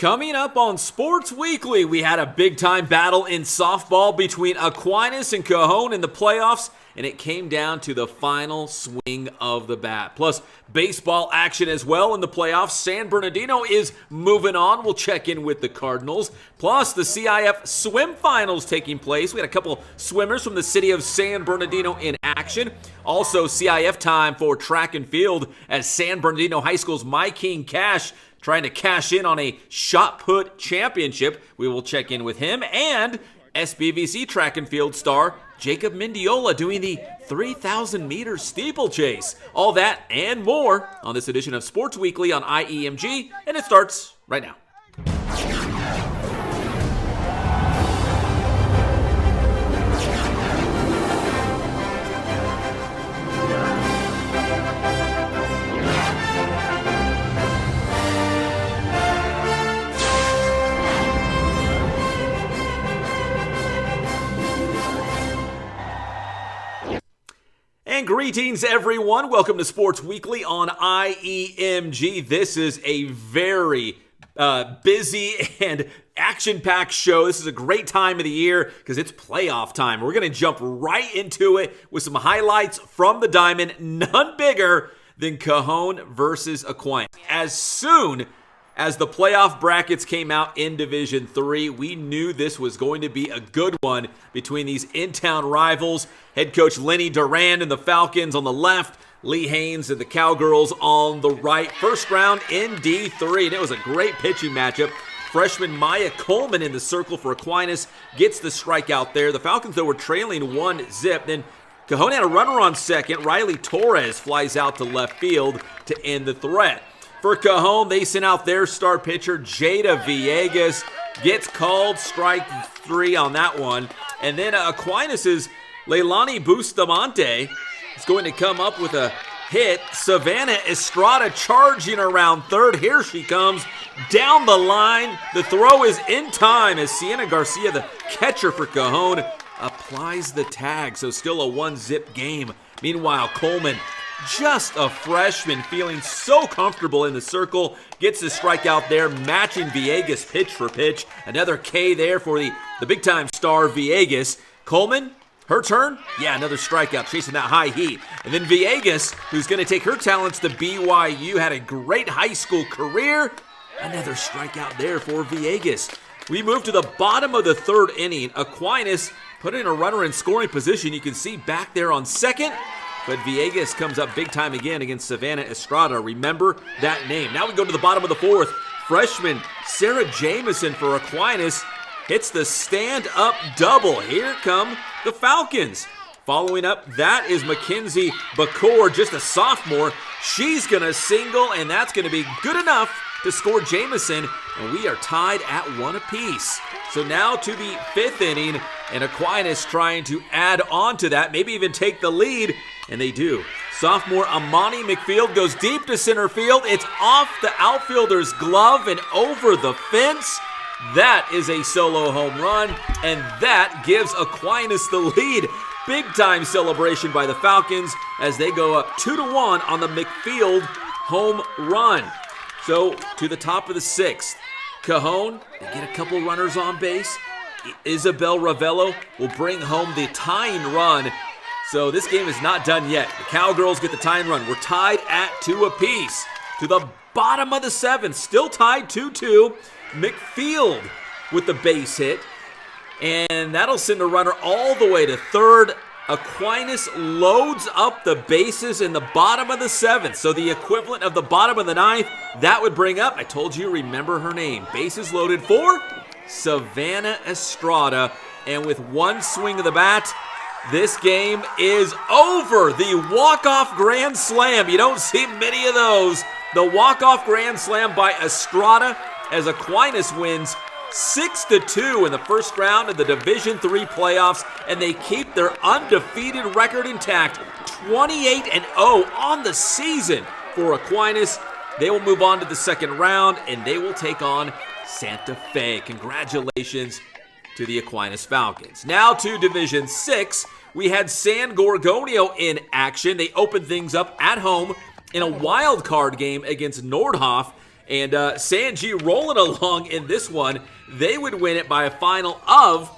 Coming up on Sports Weekly, we had a big-time battle in softball between Aquinas and Cajon in the playoffs, and it came down to the final swing of the bat. Plus, baseball action as well in the playoffs. San Bernardino is moving on. We'll check in with the Cardinals. Plus, the CIF swim finals taking place. We had a couple swimmers from the city of San Bernardino in action. Also, CIF time for track and field as San Bernardino High School's My King Cash trying to cash in on a shot put championship. We will check in with him, and SBVC track and field star Jacob Mendiola doing the 3,000 meter steeplechase. All that and more on this edition of Sports Weekly on IEMG, and it starts right now. And greetings, everyone. Welcome to Sports Weekly on IEMG. This is a very busy and action-packed show. This is a great time of the year because it's playoff time. We're going to jump right into it with some highlights from the Diamond. None bigger than Cajon versus Aquinas. As soon as the playoff brackets came out in Division III, we knew this was going to be a good one between these in-town rivals. Head coach Lenny Durand and the Falcons on the left, Lee Haynes and the Cowgirls on the right. First round in D3, and it was a great pitching matchup. Freshman Maya Coleman in the circle for Aquinas gets the strikeout there. The Falcons, though, were trailing 1-0. Then Cajon had a runner on second. Riley Torres flies out to left field to end the threat. For Cajon, they sent out their star pitcher, Jada Villegas. Gets called strike 3 on that one. And then Aquinas' Leilani Bustamante is going to come up with a hit. Savannah Estrada charging around third. Here she comes down the line. The throw is in time as Sienna Garcia, the catcher for Cajon, applies the tag. So still a 1-0 game. Meanwhile, Coleman, just a freshman, feeling so comfortable in the circle, gets the strikeout there, matching Villegas pitch for pitch. Another K there for the big-time star Villegas. Coleman, her turn? Yeah, another strikeout, chasing that high heat. And then Villegas, who's going to take her talents to BYU, had a great high school career. Another strikeout there for Villegas. We move to the bottom of the third inning. Aquinas putting a runner in scoring position. You can see back there on second. But Villegas comes up big time again against Savannah Estrada. Remember that name. Now we go to the bottom of the fourth. Freshman Sarah Jamison for Aquinas hits the stand-up double. Here come the Falcons. Following up, that is Mackenzie Bacor, just a sophomore. She's going to single, and that's going to be good enough to score Jamison. And we are tied at 1 apiece. So now to the fifth inning, and Aquinas trying to add on to that, maybe even take the lead. And they do. Sophomore Amani McField goes deep to center field. It's off the outfielder's glove and over the fence. That is a solo home run, and that gives Aquinas the lead. Big-time celebration by the Falcons as they go up 2-1 on the McField home run. So to the top of the sixth, Cajon, they get a couple runners on base. Isabel Ravello will bring home the tying run. So this game is not done yet. The Cowgirls get the tying run. We're tied at 2 apiece. To the bottom of the seventh, still tied 2-2. McField with the base hit. And that'll send a runner all the way to third. Aquinas loads up the bases in the bottom of the seventh. So the equivalent of the bottom of the ninth, that would bring up, I told you, remember her name. Bases loaded for Savannah Estrada. And with one swing of the bat, this game is over. The walk-off grand slam. You don't see many of those. The walk-off grand slam by Estrada as Aquinas wins 6-2 in the first round of the Division III playoffs, and they keep their undefeated record intact, 28-0 on the season for Aquinas. They will move on to the second round, and they will take on Santa Fe. Congratulations to the Aquinas Falcons. Now to Division 6, we had San Gorgonio in action. They opened things up at home in a wild card game against Nordhoff, And Sanji rolling along in this one. They would win it by a final of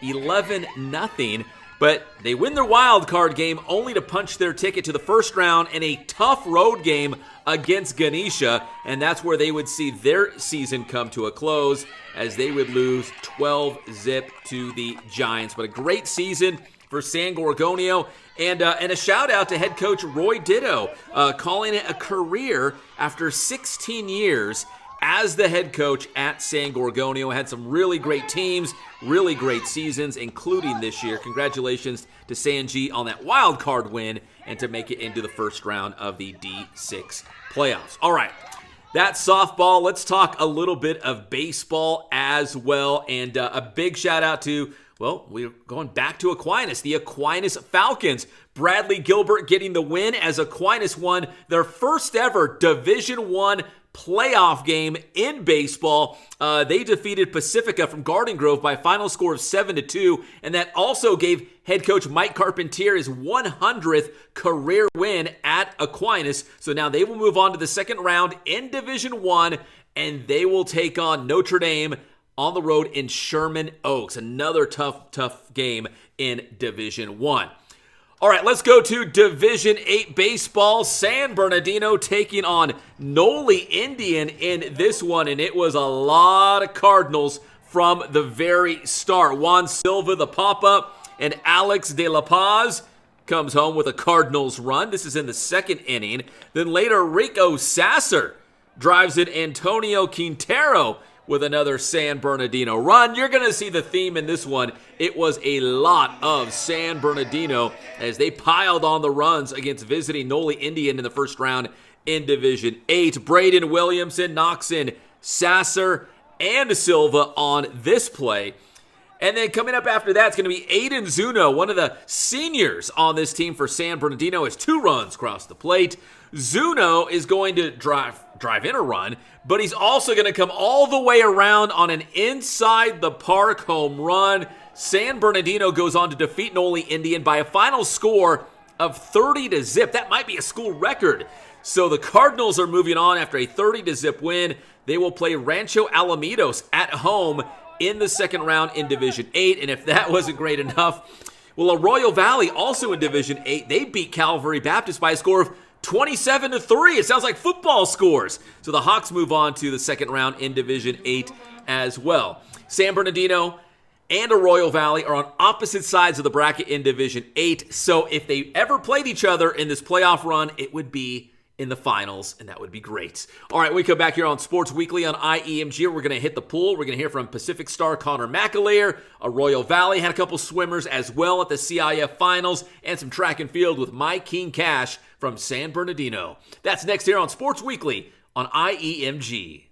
11-0. But they win their wild card game only to punch their ticket to the first round in a tough road game against Ganesha. And that's where they would see their season come to a close as they would lose 12-0 to the Giants. But a great season for San Gorgonio. And a shout out to head coach Roy Ditto, calling it a career after 16 years as the head coach at San Gorgonio. Had some really great teams, really great seasons, including this year. Congratulations to Sanji on that wild card win and to make it into the first round of the D6 playoffs. All right, that's softball. Let's talk a little bit of baseball as well. And a big shout out to, well, we're going back to Aquinas, the Aquinas Falcons. Bradley Gilbert getting the win as Aquinas won their first ever Division I playoff game in baseball. They defeated Pacifica from Garden Grove by a final score of 7-2, and that also gave head coach Mike Carpentier his 100th career win at Aquinas. So now they will move on to the second round in Division I, and they will take on Notre Dame on the road in Sherman Oaks. Another tough game in Division I. All right, let's go to Division 8 baseball. San Bernardino taking on Noli Indian in this one, and it was a lot of Cardinals from the very start. Juan Silva, the pop-up, and Alex de la Paz comes home with a Cardinals run. This is in the second inning. Then later, Rico Sasser drives in Antonio Quintero with another San Bernardino run. You're going to see the theme in this one. It was a lot of San Bernardino as they piled on the runs against visiting Noli Indian in the first round in Division 8. Braden Williamson knocks in Sasser and Silva on this play. And then coming up after that, it's going to be Aiden Zuno, one of the seniors on this team for San Bernardino, has 2 runs across the plate. Zuno is going to drive in a run, but he's also going to come all the way around on an inside the park home run. San Bernardino goes on to defeat Noli Indian by a final score of 30-0. That might be a school record. So the Cardinals are moving on after a 30-0 win. They will play Rancho Alamitos at home in the second round in Division 8. And if that wasn't great enough, well, Arroyo Valley, also in Division 8, they beat Calvary Baptist by a score of 27-3. It sounds like football scores. So the Hawks move on to the second round in Division 8 as well. San Bernardino and Arroyo Valley are on opposite sides of the bracket in Division 8. So if they ever played each other in this playoff run, it would be in the finals, and that would be great. All right, we come back here on Sports Weekly on IEMG. We're going to hit the pool. We're going to hear from Pacific Star Connor McAleer. Arroyo Valley had a couple swimmers as well at the CIF finals, and some track and field with Mike King Cash from San Bernardino. That's next here on Sports Weekly on IEMG.